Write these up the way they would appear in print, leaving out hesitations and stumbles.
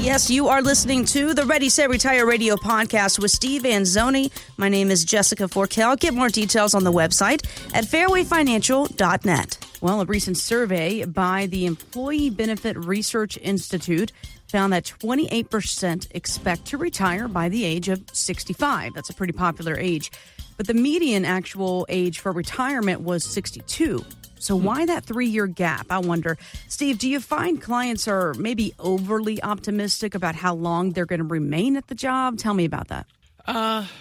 Yes, you are listening to the Ready, Set, Retire radio podcast with Steve Anzuoni. My name is Jessica Forkel. Get more details on the website at fairwayfinancial.net. Well, a recent survey by the Employee Benefit Research Institute found that 28% expect to retire by the age of 65. That's a pretty popular age. But the median actual age for retirement was 62. So why that 3-year gap, I wonder? Steve, do you find clients are maybe overly optimistic about how long they're going to remain at the job? Tell me about that.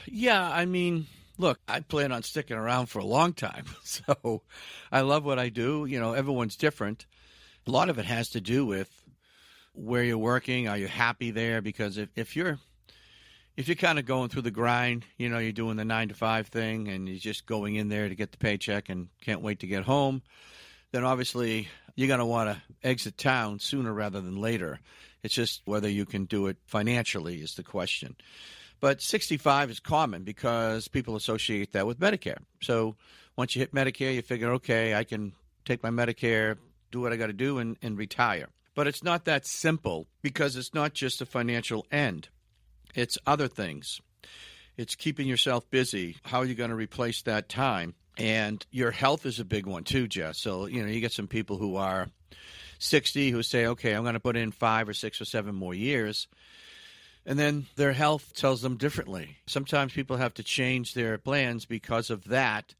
Yeah, I mean, look, I plan on sticking around for a long time. So I love what I do. You know, everyone's different. A lot of it has to do with where you're working. Are you happy there? Because if you're kind of going through the grind, you know, you're doing the 9-to-5 thing and you're just going in there to get the paycheck and can't wait to get home, then obviously you're going to want to exit town sooner rather than later. It's just whether you can do it financially is the question. But 65 is common because people associate that with Medicare. So once you hit Medicare, you figure, okay, I can take my Medicare, do what I got to do, and retire. But it's not that simple because it's not just a financial end. It's other things. It's keeping yourself busy. How are you going to replace that time? And your health is a big one too, Jess. So, you know, you get some people who are 60 who say, okay, I'm going to put in 5 or 6 or 7 more years. And then their health tells them differently. Sometimes people have to change their plans because of that.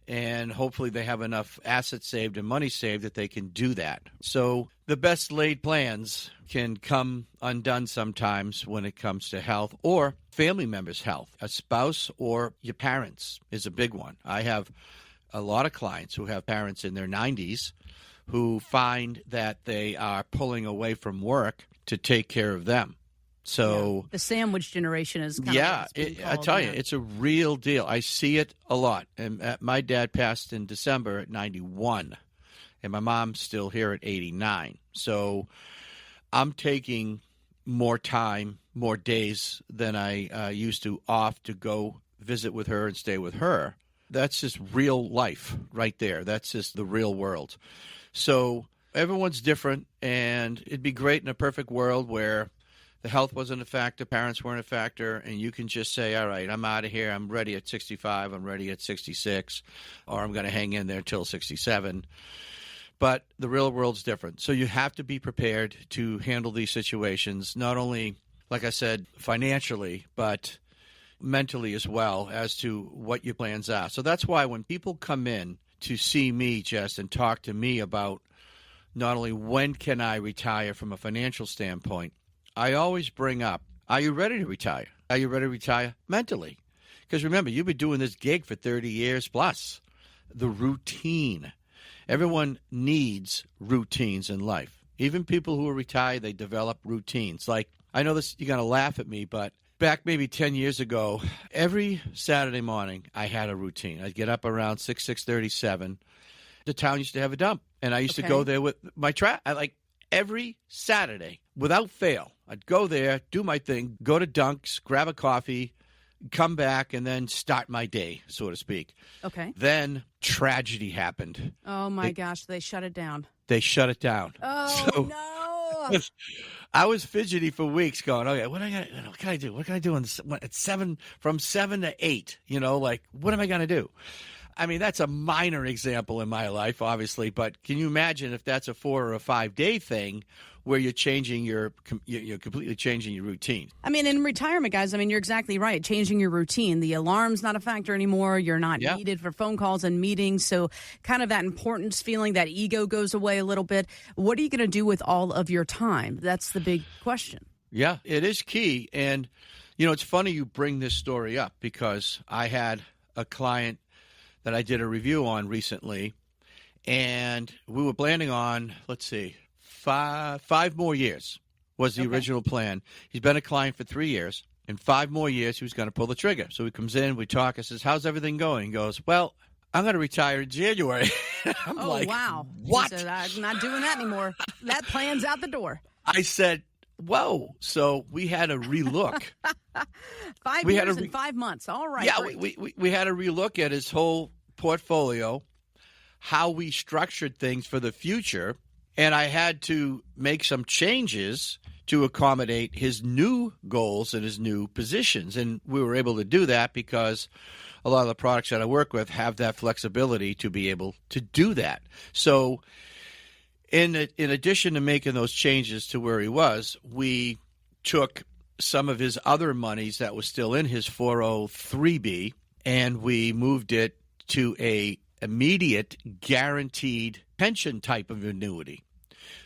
And hopefully they have enough assets saved and money saved that they can do that. So the best laid plans can come undone sometimes when it comes to health or family members' health. A spouse or your parents is a big one. I have a lot of clients who have parents in their 90s who find that they are pulling away from work to take care of them. So the sandwich generation is kind I of tell you, it's a real deal. I see it a lot. And my dad passed in December at 91, and my mom's still here at 89. So I'm taking more time, more days than I used to off to go visit with her and stay with her. That's just real life right there. That's just the real world. So everyone's different, and it'd be great in a perfect world where the health wasn't a factor, parents weren't a factor, and you can just say, all right, I'm out of here. I'm ready at 65. I'm ready at 66, or I'm going to hang in there till 67. But the real world's different. So you have to be prepared to handle these situations, not only, like I said, financially, but mentally as well as to what your plans are. So that's why when people come in to see me, Jess, and talk to me about not only when can I retire from a financial standpoint, I always bring up, are you ready to retire? Are you ready to retire mentally? Because remember, you've been doing this gig for 30 years plus. The routine. Everyone needs routines in life. Even people who are retired, they develop routines. Like, I know this, you're going to laugh at me, but back maybe 10 years ago, every Saturday morning, I had a routine. I'd get up around 6:37. The town used to have a dump, and I used to go there with my every Saturday, without fail, I'd go there, do my thing, go to Dunk's, grab a coffee, come back, and then start my day, so to speak. Okay. Then tragedy happened. Oh, my gosh. They shut it down. They shut it down. Oh, so, no. I was fidgety for weeks going, okay, what can I do? What can I do from 7 to 8? You know, like, what am I going to do? I mean, that's a minor example in my life, obviously, but can you imagine if that's a 4 or a 5 day thing where you're completely changing your routine? I mean, in retirement, guys, I mean, you're exactly right. Changing your routine. The alarm's not a factor anymore. You're not needed for phone calls and meetings. So kind of that importance feeling, that ego goes away a little bit. What are you going to do with all of your time? That's the big question. Yeah, it is key. And, you know, it's funny you bring this story up because I had a client that I did a review on recently, and we were planning on, let's see, five more years was the original plan. He's been a client for 3 years. In 5 more years, he was going to pull the trigger. So he comes in, we talk, I says, how's everything going? He goes, well, I'm going to retire in January. I'm like, wow. What? He said, I'm not doing that anymore. That plan's out the door. I said, whoa. So we had a relook. 5 years and 5 months. All right. Yeah, great. we had a relook at his whole portfolio, how we structured things for the future, and I had to make some changes to accommodate his new goals and his new positions. And we were able to do that because a lot of the products that I work with have that flexibility to be able to do that. So in addition to making those changes to where he was, we took some of his other monies that was still in his 403B and we moved it to a immediate guaranteed pension type of annuity.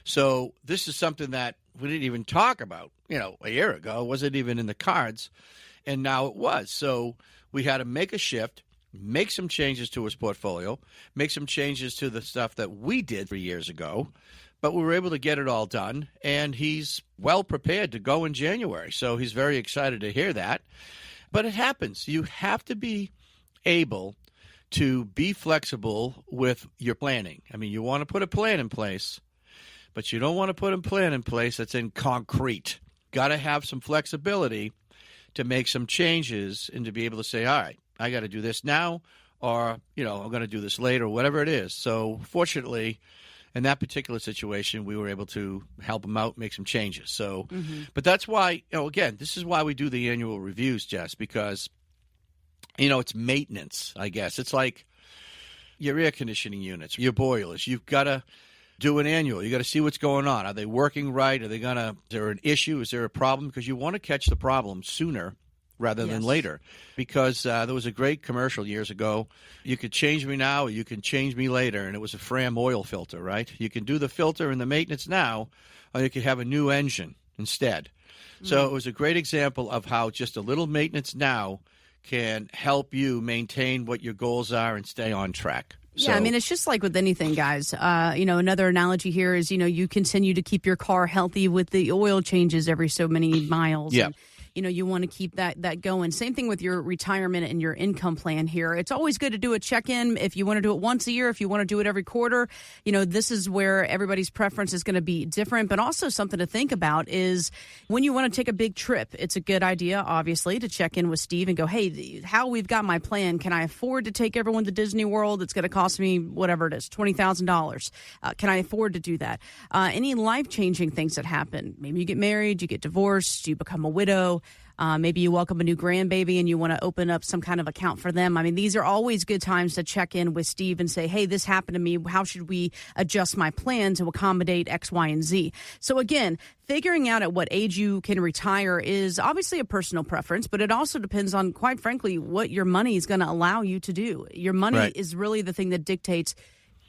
So this is something that we didn't even talk about, a year ago. It wasn't even in the cards, and now it was. So we had to make a shift, make some changes to his portfolio, make some changes to the stuff that we did 3 years ago, but we were able to get it all done, and he's well prepared to go in January. So he's very excited to hear that. But it happens. You have to be able to be flexible with your planning. I mean, you want to put a plan in place, but you don't want to put a plan in place that's in concrete. Got to have some flexibility to make some changes and to be able to say, all right, I got to do this now, or, I'm going to do this later, whatever it is. So fortunately, in that particular situation, we were able to help him out, make some changes. So, But that's why, again, this is why we do the annual reviews, Jess, because, it's maintenance, I guess. It's like your air conditioning units, your boilers. You've got to do an annual. You got to see what's going on. Are they working right? Is there an issue? Is there a problem? Because you want to catch the problem sooner rather than later. Because there was a great commercial years ago. You could change me now or you can change me later. And it was a Fram oil filter, right? You can do the filter and the maintenance now, or you could have a new engine instead. So it was a great example of how just a little maintenance now can help you maintain what your goals are and stay on track. Yeah, I mean, it's just like with anything, guys. Another analogy here is, you continue to keep your car healthy with the oil changes every so many miles. Yeah. And, you want to keep that going. Same thing with your retirement and your income plan here. It's always good to do a check-in if you want to do it once a year, if you want to do it every quarter. This is where everybody's preference is going to be different. But also something to think about is when you want to take a big trip, it's a good idea, obviously, to check in with Steve and go, hey, how we've got my plan. Can I afford to take everyone to Disney World? It's going to cost me whatever it is, $20,000. Can I afford to do that? Any life-changing things that happen. Maybe you get married, you get divorced, you become a widow. Maybe you welcome a new grandbaby and you want to open up some kind of account for them. I mean, these are always good times to check in with Steve and say, hey, this happened to me. How should we adjust my plan to accommodate X, Y, and Z? So again, figuring out at what age you can retire is obviously a personal preference, but it also depends on, quite frankly, what your money is going to allow you to do. Your money is really the thing that dictates,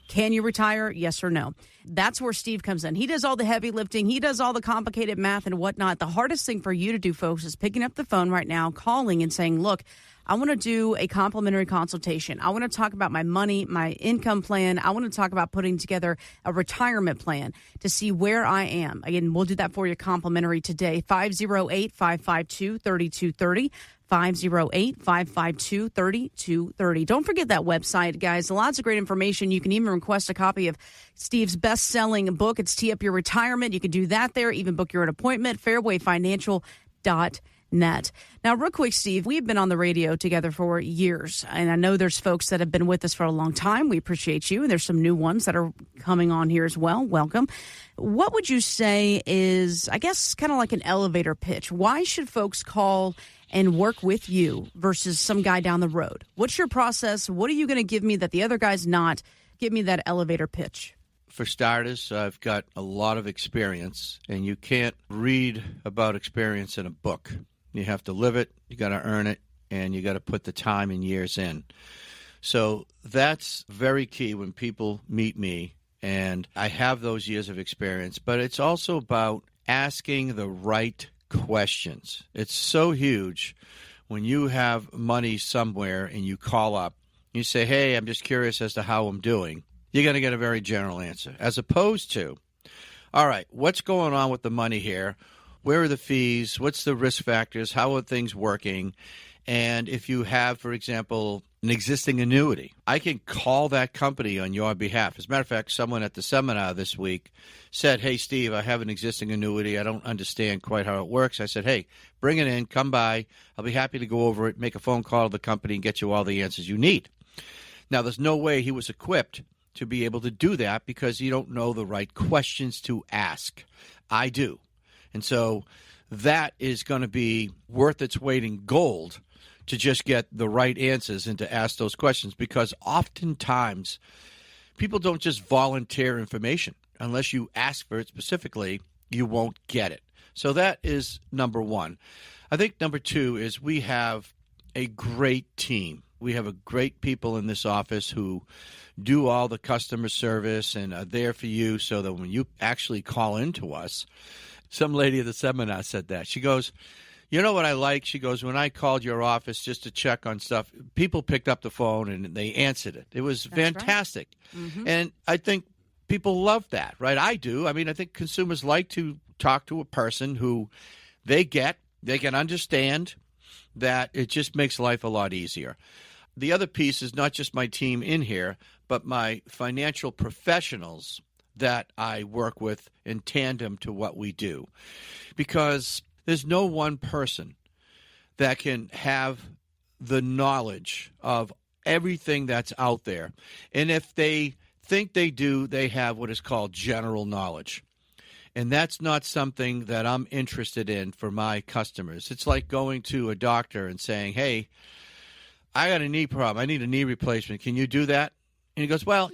can you retire? Yes or no? That's where Steve comes in. He does all the heavy lifting. He does all the complicated math and whatnot. The hardest thing for you to do, folks, is picking up the phone right now, calling and saying, look, I want to do a complimentary consultation. I want to talk about my money, my income plan. I want to talk about putting together a retirement plan to see where I am. Again, we'll do that for you complimentary today. 508-552-3230. 508-552-3230. Don't forget that website, guys. Lots of great information. You can even request a copy of Steve's best-selling book. It's Tee Up Your Retirement. You can do that there. Even book your own appointment. fairwayfinancial.net. Now, real quick, Steve, we've been on the radio together for years, and I know there's folks that have been with us for a long time. We appreciate you, and there's some new ones that are coming on here as well. Welcome. What would you say is, I guess, kind of like an elevator pitch? Why should folks call and work with you versus some guy down the road? What's your process? What are you going to give me that the other guy's not? Give me that elevator pitch. For starters, I've got a lot of experience, and you can't read about experience in a book. You have to live it, you got to earn it, and you got to put the time and years in. So that's very key when people meet me, and I have those years of experience, but it's also about asking the right questions. It's so huge when you have money somewhere and you call up, you say, hey, I'm just curious as to how I'm doing. You're going to get a very general answer, as opposed to, all right, what's going on with the money here? Where are the fees? What's the risk factors? How are things working? And if you have, for example, an existing annuity, I can call that company on your behalf. As a matter of fact, someone at the seminar this week said, hey, Steve, I have an existing annuity. I don't understand quite how it works. I said, hey, bring it in. Come by. I'll be happy to go over it, make a phone call to the company, and get you all the answers you need. Now, there's no way he was equipped to be able to do that because you don't know the right questions to ask. I do. And so that is going to be worth its weight in gold to just get the right answers and to ask those questions, because oftentimes people don't just volunteer information. Unless you ask for it specifically, you won't get it. So that is number one. I think number two is we have a great team. We have a great people in this office who do all the customer service and are there for you, so that when you actually call into us, some lady at the seminar said that. She goes, you know what I like? She goes, when I called your office just to check on stuff, people picked up the phone and they answered it. It was fantastic. Right. Mm-hmm. And I think people love that, right? I do. I mean, I think consumers like to talk to a person who they can understand, that it just makes life a lot easier. The other piece is not just my team in here, but my financial professionals that I work with in tandem to what we do. Because there's no one person that can have the knowledge of everything that's out there. And if they think they do, they have what is called general knowledge. And that's not something that I'm interested in for my customers. It's like going to a doctor and saying, hey, I got a knee problem. I need a knee replacement. Can you do that? And he goes, well,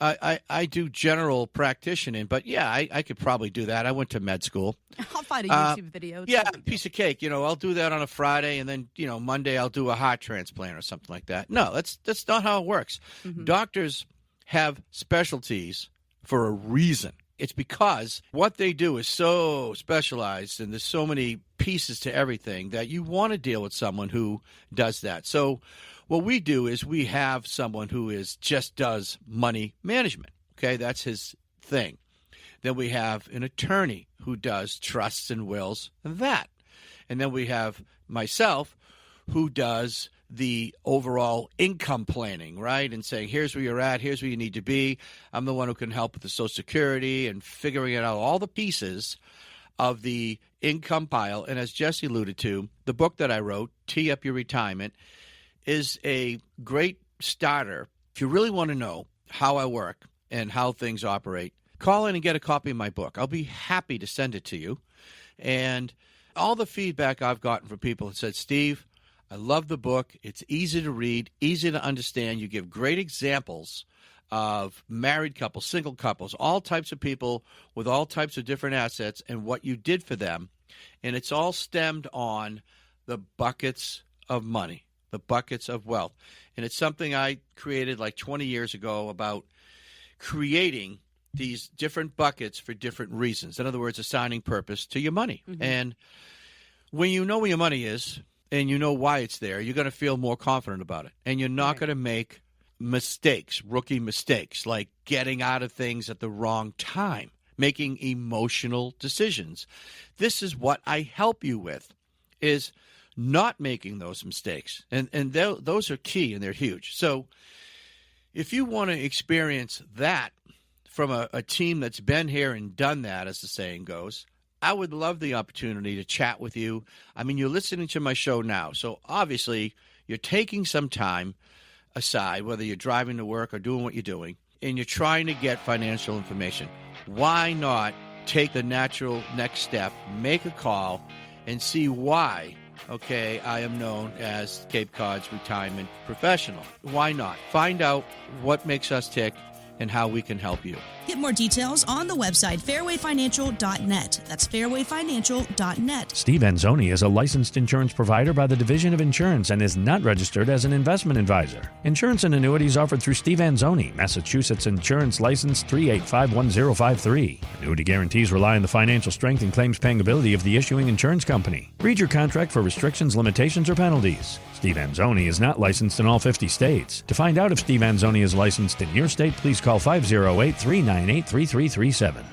I do general practicing, but yeah, I could probably do that. I went to med school. I'll find a YouTube video. Yeah, piece of cake. I'll do that on a Friday, and then, Monday I'll do a heart transplant or something like that. No, that's not how it works. Mm-hmm. Doctors have specialties for a reason. It's because what they do is so specialized, and there's so many pieces to everything that you want to deal with someone who does that. So what we do is we have someone who just does money management. Okay, that's his thing. Then we have an attorney who does trusts and wills and that. And then we have myself who does the overall income planning, right? And saying, here's where you're at, here's where you need to be. I'm the one who can help with the Social Security and figuring it out, all the pieces of the income pile. And as Jesse alluded to, the book that I wrote, Tee Up Your Retirement, is a great starter. If you really want to know how I work and how things operate, call in and get a copy of my book. I'll be happy to send it to you. And all the feedback I've gotten from people that said, Steve, I love the book. It's easy to read, easy to understand. You give great examples of married couples, single couples, all types of people with all types of different assets and what you did for them. And it's all stemmed on the buckets of money, the buckets of wealth. And it's something I created like 20 years ago about creating these different buckets for different reasons. In other words, assigning purpose to your money. Mm-hmm. And when you know where your money is, and you know why it's there, you're going to feel more confident about it. And you're not going to make mistakes, rookie mistakes, like getting out of things at the wrong time, making emotional decisions. This is what I help you with, is not making those mistakes. And those are key, and they're huge. So if you want to experience that from a team that's been here and done that, as the saying goes, I would love the opportunity to chat with you. I mean, you're listening to my show now, so obviously you're taking some time aside, whether you're driving to work or doing what you're doing, and you're trying to get financial information. Why not take the natural next step, make a call, and see why, I am known as Cape Cod's retirement professional. Why not? Find out what makes us tick and how we can help you. Get more details on the website, fairwayfinancial.net. That's fairwayfinancial.net. Steve Anzuoni is a licensed insurance provider by the Division of Insurance and is not registered as an investment advisor. Insurance and annuities offered through Steve Anzuoni, Massachusetts Insurance License 3851053. Annuity guarantees rely on the financial strength and claims paying ability of the issuing insurance company. Read your contract for restrictions, limitations, or penalties. Steve Anzuoni is not licensed in all 50 states. To find out if Steve Anzuoni is licensed in your state, please call 508-398-3337.